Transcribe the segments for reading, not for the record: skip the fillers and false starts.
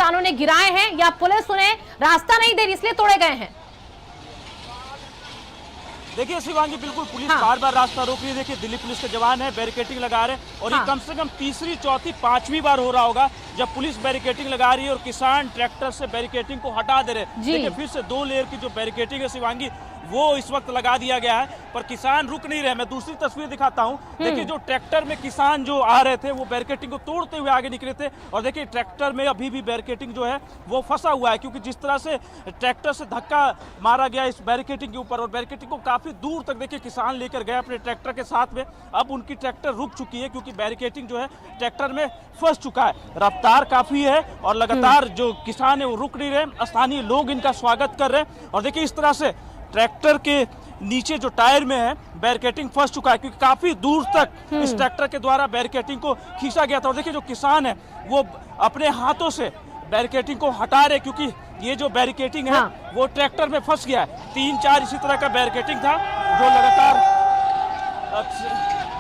किसानों ने गिराए हैं या पुलिस उन्हें रास्ता नहीं दे रही इसलिए तोड़े गए हैं? देखिए शिवांगी, बिल्कुल पुलिस बार बार रास्ता रोक रही है। देखिए दिल्ली पुलिस के जवान है, बैरिकेटिंग लगा रहे हैं और ये कम से कम तीसरी, चौथी, पांचवी बार हो रहा होगा जब पुलिस बैरिकेटिंग लगा रही है और किसान ट्रैक्टर से बैरिकेटिंग को हटा दे रहे हैं। देखिए फिर से 2 लेयर की जो बैरिकेटिंग है शिवांगी, वो इस वक्त लगा दिया गया है, पर किसान रुक नहीं रहे। मैं दूसरी तस्वीर दिखाता हूं। देखिए जो ट्रैक्टर में किसान जो आ रहे थे वो बैरिकेटिंग को तोड़ते हुए आगे निकले थे और देखिए ट्रैक्टर में अभी भी बैरिकेटिंग जो है वो फंसा हुआ है, क्योंकि जिस तरह से ट्रैक्टर से धक्का मारा गया इस बैरिकेटिंग के ऊपर और बैरिकेटिंग को काफी दूर तक देखिए किसान लेकर गए अपने ट्रैक्टर के साथ में। अब उनकी ट्रैक्टर रुक चुकी है क्योंकि बैरिकेटिंग जो है ट्रैक्टर में फंस चुका है। रफ्तार काफी है और लगातार जो किसान है वो रुक नहीं रहे। स्थानीय लोग इनका स्वागत कर रहे हैं और देखिए इस तरह से ट्रैक्टर के नीचे जो टायर में है बैरिकेटिंग फंस चुका है, क्योंकि काफी दूर तक इस ट्रैक्टर के द्वारा बैरिकेटिंग को खींचा गया था। और देखिए जो किसान है वो अपने हाथों से बैरिकेटिंग को हटा रहे, क्योंकि ये जो बैरिकेटिंग है वो ट्रैक्टर में फंस गया है। 3-4 इसी तरह का बैरिकेटिंग था जो लगातार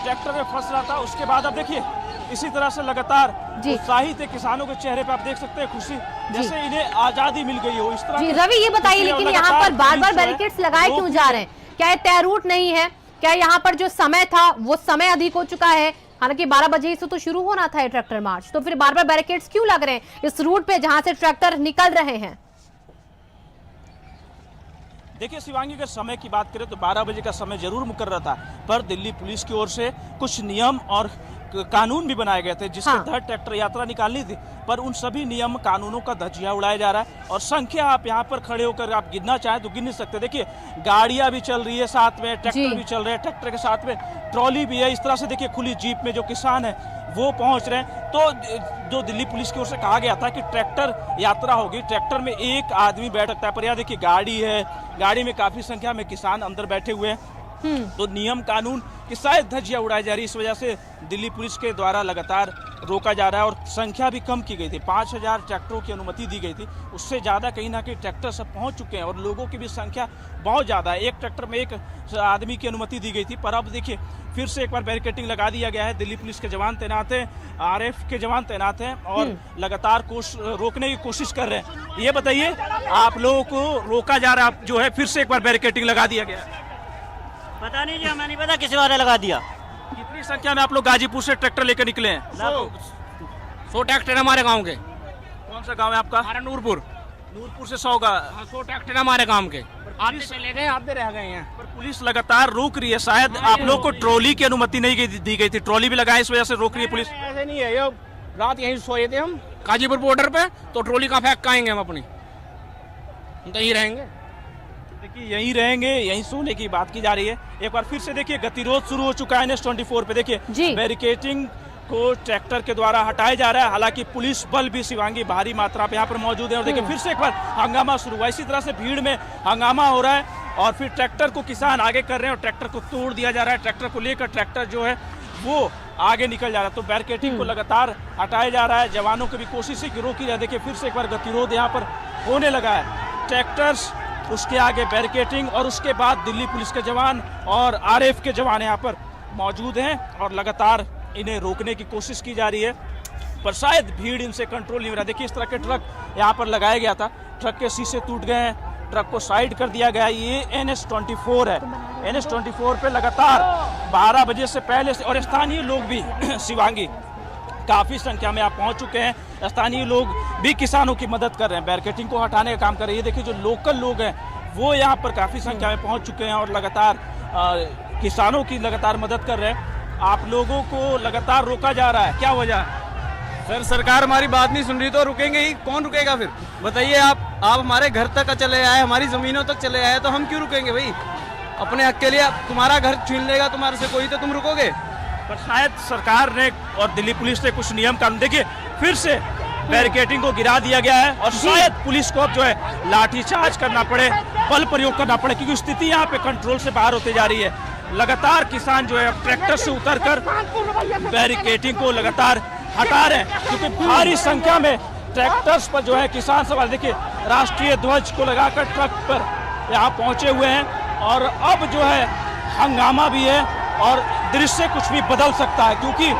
ट्रैक्टर में फंस रहा था। उसके बाद अब देखिए इसी तरह से लगातार उत्साहित है किसानों के चेहरे पे, आप देख सकते हैं खुशी, जैसे इन्हें आजादी मिल गई हो इस तरह। जी रवि, ये बताइए लेकिन यहाँ पर बार बार बैरिकेड्स लगाए क्यों जा रहे हैं? क्या ये तय रूट नहीं है? क्या यहाँ पर जो समय था वो समय अधिक हो चुका है? हालांकि 12 बजे से तो शुरू होना था ये ट्रैक्टर मार्च, तो फिर बार बार बैरिकेड्स क्यों लग रहे हैं इस रूट पे जहां से ट्रैक्टर निकल रहे हैं? देखिए शिवांगी, अगर समय की बात करें तो 12 बजे का समय जरूर मुकर्रर था, पर दिल्ली पुलिस की ओर से कुछ नियम और कानून भी बनाए गए थे जिसके तहत ट्रैक्टर यात्रा निकालनी थी, पर उन सभी नियम कानूनों का धज्जियां उड़ाया जा रहा है और संख्या आप यहाँ पर खड़े होकर आप गिनना चाहें तो गिन नहीं सकते। देखिए गाड़ियां भी चल रही है साथ में, ट्रैक्टर भी चल रहे हैं, ट्रैक्टर के साथ में ट्रॉली भी है। इस तरह से देखिए खुली जीप में जो किसान है वो पहुंच रहे हैं। तो जो दिल्ली पुलिस की ओर से कहा गया था कि ट्रैक्टर यात्रा होगी, ट्रैक्टर में एक आदमी बैठ सकता है, पर यहाँ देखिए गाड़ी है, गाड़ी में काफी संख्या में किसान अंदर बैठे हुए हैं। तो नियम कानून की शायद धज्जियां उड़ाई जा रही है, इस वजह से दिल्ली पुलिस के द्वारा लगातार रोका जा रहा है और संख्या भी कम की गई थी। 5000 ट्रैक्टरों की अनुमति दी गई थी, उससे ज़्यादा कहीं ना कहीं ट्रैक्टर सब पहुंच चुके हैं और लोगों की भी संख्या बहुत ज़्यादा है। एक ट्रैक्टर में एक आदमी की अनुमति दी गई थी, पर अब देखिए फिर से एक बार बैरिकेटिंग लगा दिया गया है। दिल्ली पुलिस के जवान तैनात हैं, RF के जवान तैनात हैं और लगातार रोकने की कोशिश कर रहे हैं। ये बताइए, आप लोगों को रोका जा रहा है, जो है फिर से एक बार बैरिकेटिंग लगा दिया गया है? पता नहीं जी, हमें नहीं पता किसी वाले लगा दिया। कितनी संख्या में आप लोग गाजीपुर से ट्रैक्टर लेकर निकले हैं? 100 ट्रैक्टर हमारे गांव के। कौन सा गांव है आपका? हमारा नूरपुर। नूरपुर से 100 का 100 ट्रैक्टर हमारे गांव के। आधे चले गए, आधे रह गए हैं। पर पुलिस लगातार रोक रही है। शायद आप लोग को ट्रॉली की अनुमति नहीं दी गई थी, ट्रॉली भी लगाई, इस वजह से रोक रही है पुलिस। ऐसे नहीं है, ये रात यहीं सोए थे हम गाजीपुर बॉर्डर पे, तो ट्रॉली कहाँ फेंक आएंगे हम अपनी? हम तो यहीं रहेंगे। देखिए यहीं रहेंगे, यहीं सोने की बात की जा रही है। एक बार फिर से देखिए गतिरोध शुरू हो चुका है NH-24 पे। देखिए बैरिकेटिंग को ट्रैक्टर के द्वारा हटाया जा रहा है, हालांकि पुलिस बल भी शिवांगी भारी मात्रा पे यहाँ पर मौजूद है। और देखिए फिर से एक बार हंगामा शुरू हुआ, इसी तरह से भीड़ में हंगामा हो रहा है और फिर ट्रैक्टर को किसान आगे कर रहे हैं और ट्रैक्टर को तोड़ दिया जा रहा है। ट्रैक्टर को लेकर ट्रैक्टर जो है वो आगे निकल जा रहा है। तो बैरिकेटिंग को लगातार हटाया जा रहा है, जवानों की भी कोशिश है कि रोकी जाए। देखिए फिर से एक बार गतिरोध यहाँ पर होने लगा है। ट्रैक्टर्स, उसके आगे बैरिकेटिंग और उसके बाद दिल्ली पुलिस के जवान और RF के जवान यहाँ पर मौजूद हैं और लगातार इन्हें रोकने की कोशिश की जा रही है, पर शायद भीड़ इनसे कंट्रोल नहीं हो रहा। देखिए इस तरह के ट्रक यहाँ पर लगाया गया था, ट्रक के शीशे टूट गए हैं, ट्रक को साइड कर दिया गया है। ये NH-24 है, NH-24 पे लगातार 12 बजे से पहले से और स्थानीय लोग भी शिवांगी काफी संख्या में आप पहुंच चुके हैं। स्थानीय लोग भी किसानों की मदद कर रहे हैं, बैरिकेटिंग को हटाने का काम कर रहे हैं। ये देखिए जो लोकल लोग हैं वो यहाँ पर काफी संख्या में पहुंच चुके हैं और लगातार किसानों की लगातार मदद कर रहे हैं। आप लोगों को लगातार रोका जा रहा है, क्या वजह है? सर सरकार हमारी बात नहीं सुन रही तो रुकेंगे ही, कौन रुकेगा फिर? बताइए आप हमारे घर तक चले आए, हमारी जमीनों तक चले आए, तो हम क्यों रुकेंगे भाई? अपने हक के लिए तुम्हारा घर छीन लेगा तुम्हारे से कोई, तो तुम रुकोगे? पर शायद सरकार ने और दिल्ली पुलिस ने कुछ नियम कानून, देखिए फिर से बैरिकेटिंग को गिरा दिया गया है और शायद पुलिस को अब जो है लाठीचार्ज करना पड़े, बल प्रयोग करना पड़े, क्योंकि स्थिति यहाँ पे कंट्रोल से बाहर होते जा रही है। लगातार किसान जो है ट्रैक्टर से उतरकर बैरिकेटिंग को लगातार हटा रहे हैं, क्योंकि भारी संख्या में ट्रैक्टर्स पर जो है किसान सवार, देखिए राष्ट्रीय ध्वज को लगाकर ट्रक पर यहाँ पहुंचे हुए हैं और अब जो है हंगामा भी है और दृश्य कुछ भी बदल सकता है, क्योंकि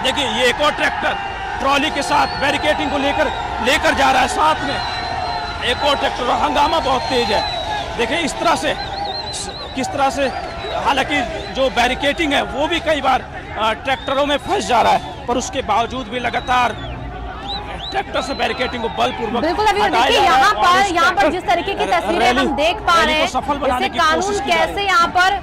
देखिए ये एक और ट्रैक्टर ट्रॉली के साथ बैरिकेटिंग को लेकर लेकर जा रहा है, साथ में एक और ट्रैक्टर। हंगामा बहुत तेज है, देखिए इस तरह से किस तरह से, हालांकि जो बैरिकेटिंग है वो भी कई बार ट्रैक्टरों में फंस जा रहा है, पर उसके बावजूद भी लगातार ट्रैक्टर से बैरिकेटिंग को बलपूर्वक बिल्कुल। अभी देखिए यहाँ पर जिस तरीके की तस्वीरें हम देख पा रहे हैं, इससे कानून कैसे यहाँ पर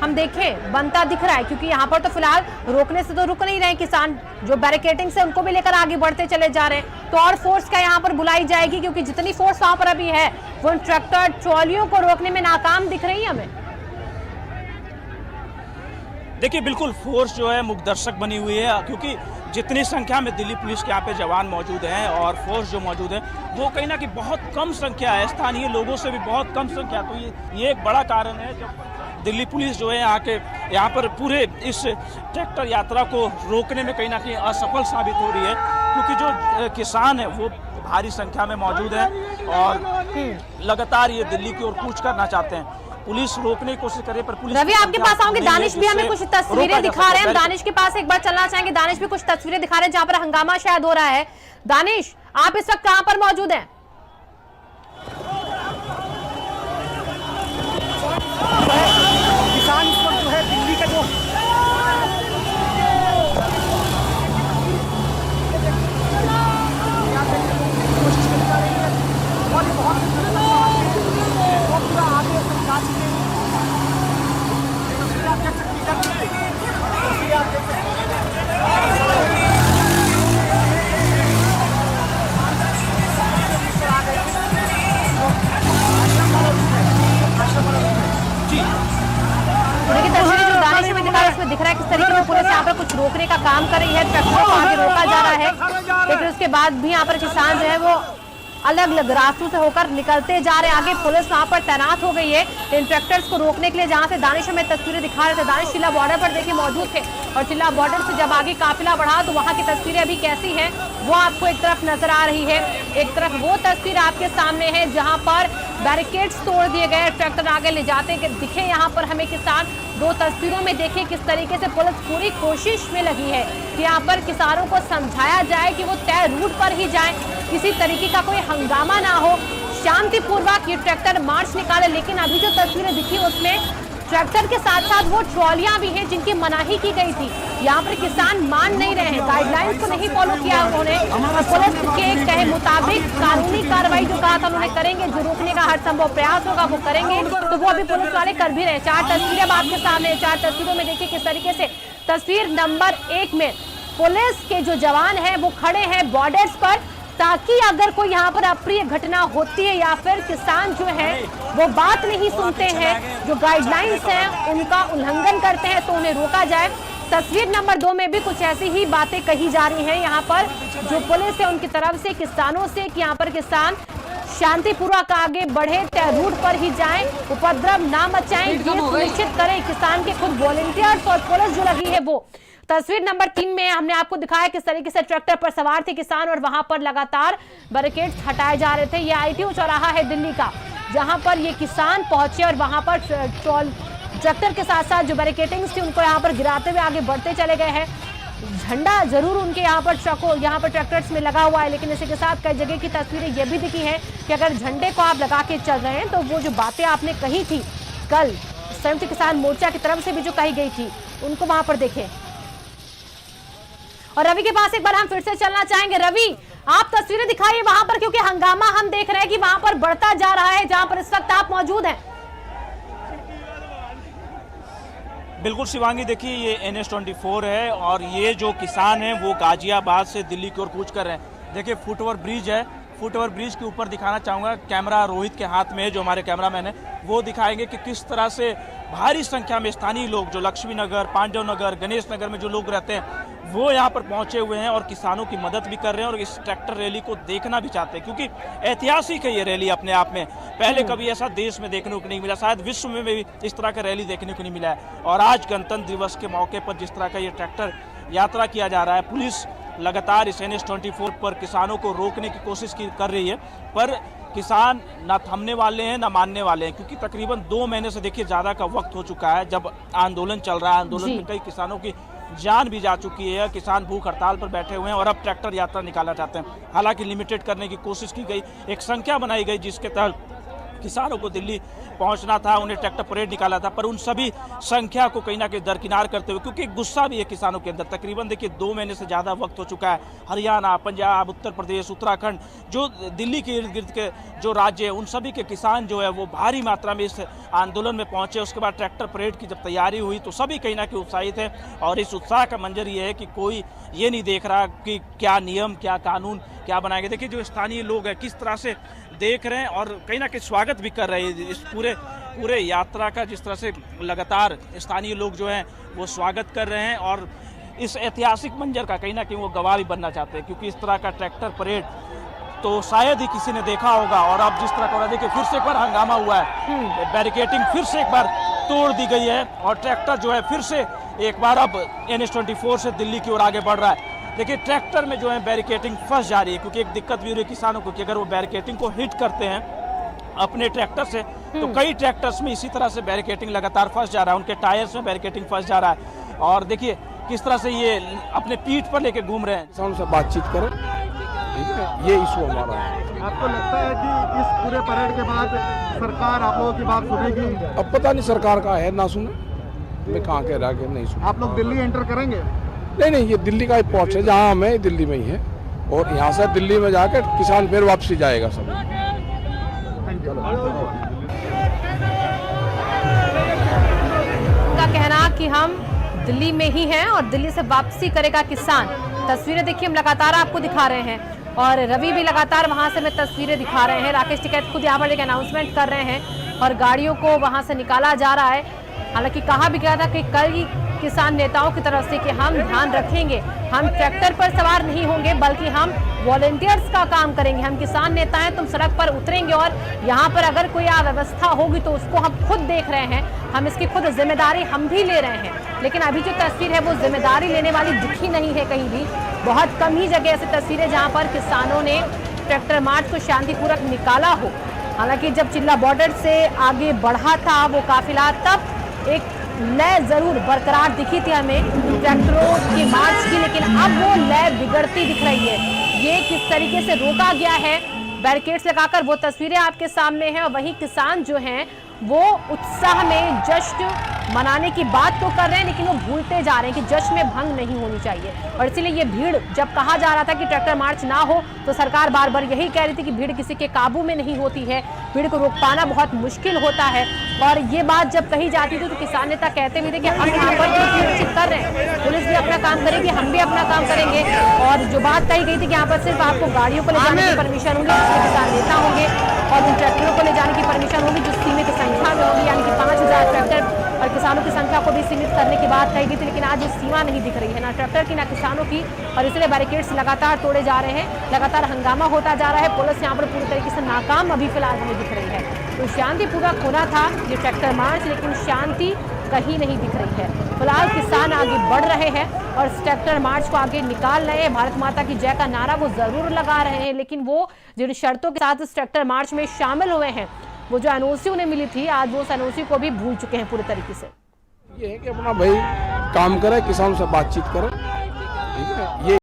हम देखें बनता दिख रहा है, क्योंकि यहाँ पर तो फिलहाल रोकने से तो रुक नहीं रहे किसान, जो बैरिकेटिंग से उनको भी लेकर आगे बढ़ते चले जा रहे हैं। तो और फोर्स क्या यहाँ पर बुलाई जाएगी, क्योंकि जितनी फोर्स वहां पर अभी है वो ट्रैक्टर ट्रॉलियों को रोकने में नाकाम दिख रही है हमें। देखिए बिल्कुल फोर्स जो है मुखदर्शक बनी हुई है, क्योंकि जितनी संख्या में दिल्ली पुलिस के यहाँ पे जवान मौजूद हैं और फोर्स जो मौजूद है वो कहीं ना कहीं बहुत कम संख्या है, स्थानीय लोगों से भी बहुत कम संख्या। तो ये एक बड़ा कारण है जब दिल्ली पुलिस जो है यहाँ पर पूरे इस ट्रैक्टर यात्रा को रोकने में कहीं ना कहीं असफल साबित हो रही है, क्योंकि जो किसान है वो भारी संख्या में मौजूद है और लगातार ये दिल्ली की ओर कूच करना चाहते हैं। पुलिस रोकने की कोशिश करे पर पुलिस। रवि आपके पास आऊंगे, दानिश भी हमें कुछ तस्वीरें दिखा रहे हैं, हम दानिश के पास एक बार चलना चाहेंगे। दानिश भी कुछ तस्वीरें दिखा रहे हैं जहां पर हंगामा शायद हो रहा है। दानिश, आप इस वक्त कहां पर मौजूद हैं? किसान इस वक्त जो है दिल्ली का जो दिख रहा है किस तरीके से पुलिस यहाँ पर कुछ रोकने का काम कर रही है, ट्रैक्टर को आगे रोका जा रहा है, लेकिन उसके बाद भी यहाँ पर किसान जो है वो अलग अलग रास्तों से होकर निकलते जा रहे हैं। आगे पुलिस वहां पर तैनात हो गई है इन ट्रैक्टर्स को रोकने के लिए, जहां से दानिश हमें तस्वीरें दिखा रहे थे। दानिश चिल्ला बॉर्डर पर देखिए मौजूद थे और चिल्ला बॉर्डर से जब आगे काफिला बढ़ा तो वहां की तस्वीरें अभी कैसी हैं वो आपको एक तरफ नजर आ रही है, एक तरफ वो तस्वीर आपके सामने है जहां पर बैरिकेड्स तोड़ दिए गए, ट्रैक्टर आगे ले जाते दिखे यहाँ पर हमें किसान। दो तस्वीरों में देखिए किस तरीके से पुलिस पूरी कोशिश में लगी है कि यहाँ पर किसानों को समझाया जाए कि वो तय रूट पर ही जाएं, किसी तरीके का कोई हंगामा ना हो, शांतिपूर्वक ये ट्रैक्टर मार्च निकाले। लेकिन अभी जो तस्वीरें दिखी उसमें ट्रैक्टर के साथ साथ वो ट्रॉलियां भी हैं जिनकी मनाही की गई थी। यहाँ पर किसान मान नहीं रहे हैं, गाइडलाइंस को नहीं फॉलो किया उन्होंने। पुलिस के कहे मुताबिक कानूनी कार्रवाई जो कहा था उन्होंने करेंगे, जो रोकने का हर संभव प्रयास होगा वो करेंगे, तो वो अभी पुलिस वाले कर भी रहे। 4 तस्वीरें अब आपके सामने, 4 तस्वीरों में देखिए किस तरीके से तस्वीर नंबर 1 में पुलिस के जो जवान है वो खड़े हैं बॉर्डर्स पर, ताकि अगर कोई यहाँ पर अप्रिय घटना होती है या फिर किसान जो है वो बात नहीं सुनते हैं, जो गाइडलाइंस हैं उनका उल्लंघन करते हैं तो उन्हें रोका जाए। तस्वीर नंबर 2 में भी कुछ ऐसी ही बातें कही जा रही हैं यहाँ पर जो पुलिस है उनकी तरफ से किसानों से, कि यहाँ पर किसान शांतिपूर्वक आगे बढ़े, तय रूट पर ही जाएं, उपद्रव ना मचाएं, ये सुनिश्चित करें किसान के खुद वॉलंटियर्स और पुलिस जो लगी है वो। तस्वीर नंबर 3 में हमने आपको दिखाया किस तरीके से ट्रैक्टर पर सवार थे किसान और वहां पर लगातार बैरिकेड्स हटाए जा रहे थे। ये ITO चौराहा है दिल्ली का, जहां पर ये किसान पहुंचे और वहां पर ट्रैक्टर के साथ साथ जो बैरिकेटिंग्स थी उनको यहाँ पर गिराते हुए आगे बढ़ते चले गए हैं। झंडा जरूर उनके यहाँ पर ट्रैक्टर्स में लगा हुआ है, लेकिन इसी के साथ कई जगह की तस्वीरें ये भी दिखी हैं कि अगर झंडे को आप लगा के चल रहे हैं तो वो जो बातें आपने कही थी कल संयुक्त किसान मोर्चा की तरफ से भी जो कही गई थी उनको वहां पर देखें। और रवि के पास एक बार हम फिर से चलना चाहेंगे। रवि, आप तस्वीरें दिखाइए वहां पर, क्योंकि हंगामा हम देख रहे हैं कि वहां पर बढ़ता जा रहा है जहां पर इस वक्त आप मौजूद हैं। बिल्कुल शिवांगी, देखिए ये NH-24 है और ये जो किसान हैं वो गाजियाबाद से दिल्ली की ओर कूच कर रहे हैं। देखिए फुटओवर ब्रिज है, फुटओवर ब्रिज के ऊपर दिखाना चाहूँगा, कैमरा रोहित के हाथ में है जो हमारे कैमरामैन है, वो दिखाएंगे कि किस तरह से भारी संख्या में स्थानीय लोग जो लक्ष्मी नगर, पांडव नगर, गणेश नगर में जो लोग रहते हैं वो यहाँ पर पहुँचे हुए हैं और किसानों की मदद भी कर रहे हैं और इस ट्रैक्टर रैली को देखना भी चाहते हैं, क्योंकि ऐतिहासिक है ये रैली अपने आप में। पहले कभी ऐसा देश में देखने को नहीं मिला, शायद विश्व में भी इस तरह का रैली देखने को नहीं मिला है। और आज गणतंत्र दिवस के मौके पर जिस तरह का ये ट्रैक्टर यात्रा किया जा रहा है, पुलिस लगातार इस NH-24 पर किसानों को रोकने की कोशिश कर रही है, पर किसान ना थमने वाले हैं ना मानने वाले हैं, क्योंकि तकरीबन 2 महीने से देखिए ज़्यादा का वक्त हो चुका है जब आंदोलन चल रहा है। आंदोलन में कई किसानों की जान भी जा चुकी है। किसान भूख हड़ताल पर बैठे हुए हैं और अब ट्रैक्टर यात्रा निकालना चाहते हैं। हालांकि लिमिटेड करने की कोशिश की गई, एक संख्या बनाई गई जिसके तहत किसानों को दिल्ली पहुंचना था, उन्हें ट्रैक्टर परेड निकाला था, पर उन सभी संख्या को कहीं ना कहीं दरकिनार करते हुए, क्योंकि गुस्सा भी है किसानों के अंदर। तकरीबन देखिए 2 महीने से ज़्यादा वक्त हो चुका है। हरियाणा, पंजाब, उत्तर प्रदेश, उत्तराखंड, जो दिल्ली के इर्द गिर्द के जो राज्य है, उन सभी के किसान जो है वो भारी मात्रा में इस आंदोलन में पहुंचे। उसके बाद ट्रैक्टर परेड की जब तैयारी हुई तो सभी कहीं ना कहीं उत्साहित है और इस उत्साह का मंजर ये है कि कोई ये नहीं देख रहा कि क्या नियम, क्या कानून, क्या बनाएंगे। देखिए जो स्थानीय लोग हैं किस तरह से देख रहे हैं और कहीं ना कहीं स्वागत भी कर रहे हैं इस पूरे यात्रा का। जिस तरह से लगातार स्थानीय लोग जो हैं वो स्वागत कर रहे हैं और इस ऐतिहासिक मंजर का कहीं ना कहीं वो गवाह भी बनना चाहते हैं, क्योंकि इस तरह का ट्रैक्टर परेड तो शायद ही किसी ने देखा होगा। और अब जिस तरह का देखिए फिर से एक बार हंगामा हुआ है, बैरिकेटिंग फिर से एक बार तोड़ दी गई है और ट्रैक्टर जो है फिर से एक बार अब NH-24 से दिल्ली की ओर आगे बढ़ रहा है। देखिए ट्रैक्टर में जो है बैरिकेटिंग फंस जा रही है, क्योंकि एक दिक्कत भी हो रही है किसानों को कि अगर वो बैरिकेटिंग को हिट करते हैं अपने ट्रैक्टर से तो कई ट्रैक्टर्स में इसी तरह से बैरिकेटिंग लगातार फंस जा रहा है, उनके टायर्स में बैरिकेटिंग फंस जा रहा है। और देखिए किस तरह से ये अपने पीठ पर लेके घूम रहे हैं। किसानों से बातचीत करें, ठीक है, ये इशू हमारा है। आपको लगता है कि इस पूरे परेड के बाद सरकार आप लोगों की बात सुनेगी? अब पता नहीं सरकार का है ना सुने, मैं कहाँ कह रहा कि नहीं सुने। आप लोग दिल्ली एंटर करेंगे? नहीं, ये दिल्ली का एक पहुँच है, जहाँ हमें दिल्ली में ही है और यहाँ से दिल्ली में जाकर किसान फिर वापसी जाएगा सब। उनका कहना कि हम दिल्ली में ही हैं और दिल्ली से वापसी करेगा किसान। तस्वीरें देखिए हम लगातार आपको दिखा रहे हैं और रवि भी लगातार वहां से हमें तस्वीरें दिखा रहे हैं। राकेश टिकैत खुद यहाँ पर एक अनाउंसमेंट कर रहे हैं और गाड़ियों को वहां से निकाला जा रहा है। हालांकि कहा भी गया था कि कल ही किसान नेताओं की तरफ से कि हम ध्यान रखेंगे, हम ट्रैक्टर पर सवार नहीं होंगे बल्कि हम वॉलंटियर्स का काम करेंगे, हम किसान नेता हैं, तुम सड़क पर उतरेंगे और यहाँ पर अगर कोई अव्यवस्था होगी तो उसको हम खुद देख रहे हैं, हम इसकी खुद जिम्मेदारी हम भी ले रहे हैं। लेकिन अभी जो तस्वीर है वो जिम्मेदारी लेने वाली दिखी नहीं है कहीं भी। बहुत कम ही जगह ऐसी तस्वीरें जहाँ पर किसानों ने ट्रैक्टर मार्च को शांतिपूर्वक निकाला हो। हालांकि जब चिल्ला बॉर्डर से आगे बढ़ा था वो काफिला तब एक लय जरूर बरकरार दिखी थी हमें ट्रैक्टरों की मार्च की, लेकिन अब वो लय बिगड़ती दिख रही है। ये किस तरीके से रोका गया है बैरिकेड्स लगाकर वो तस्वीरें आपके सामने हैं और वहीं किसान जो हैं वो उत्साह में जश्न मनाने की बात तो कर रहे हैं लेकिन वो भूलते जा रहे हैं कि जश्न में भंग नहीं होनी चाहिए। और इसीलिए ये भीड़ जब कहा जा रहा था कि ट्रैक्टर मार्च ना हो तो सरकार बार बार यही कह रही थी कि भीड़ किसी के काबू में नहीं होती है, भीड़ को रोक पाना बहुत मुश्किल होता है। और ये बात जब कही जाती थी तो किसान नेता कहते भी थे कि हम यहाँ पर सुरक्षित कर रहे हैं, पुलिस भी अपना काम करेगी, हम भी अपना काम करेंगे। और जो बात कही गई थी कि यहाँ पर सिर्फ आपको गाड़ियों को ले जाने की परमिशन होगी जिसमें किसान नेता होंगे और उन ट्रैक्टरों को ले जाने की परमिशन होगी जो सीमित संख्या में होगी, यानी कि 5000 ट्रैक्टर और किसानों की संख्या को भी सीमित करने की बात कही गई थी। लेकिन आज ये सीमा नहीं दिख रही है, ना ट्रैक्टर की ना किसानों की, और इसलिए बैरिकेड्स लगातार तोड़े जा रहे हैं, लगातार हंगामा होता जा रहा है। पुलिस यहाँ पर पूरी तरीके से नाकाम अभी फिलहाल हमें दिख रही है। तो शांतिपूर्वक होना था ये ट्रैक्टर मार्च, लेकिन शांति कहीं नहीं दिख रही है। फिलहाल किसान आगे बढ़ रहे हैं और इस ट्रैक्टर मार्च को आगे निकाल रहे हैं। भारत माता की जय का नारा वो जरूर लगा रहे हैं, लेकिन वो जिन शर्तों के साथ इस ट्रैक्टर मार्च में शामिल हुए हैं, वो जो एनओसी उन्हें मिली थी, आज वो उस एनओसी को भी भूल चुके हैं पूरी तरीके से। ये है कि अपना भाई काम करे, किसानों से बातचीत करे, ठीक है। ये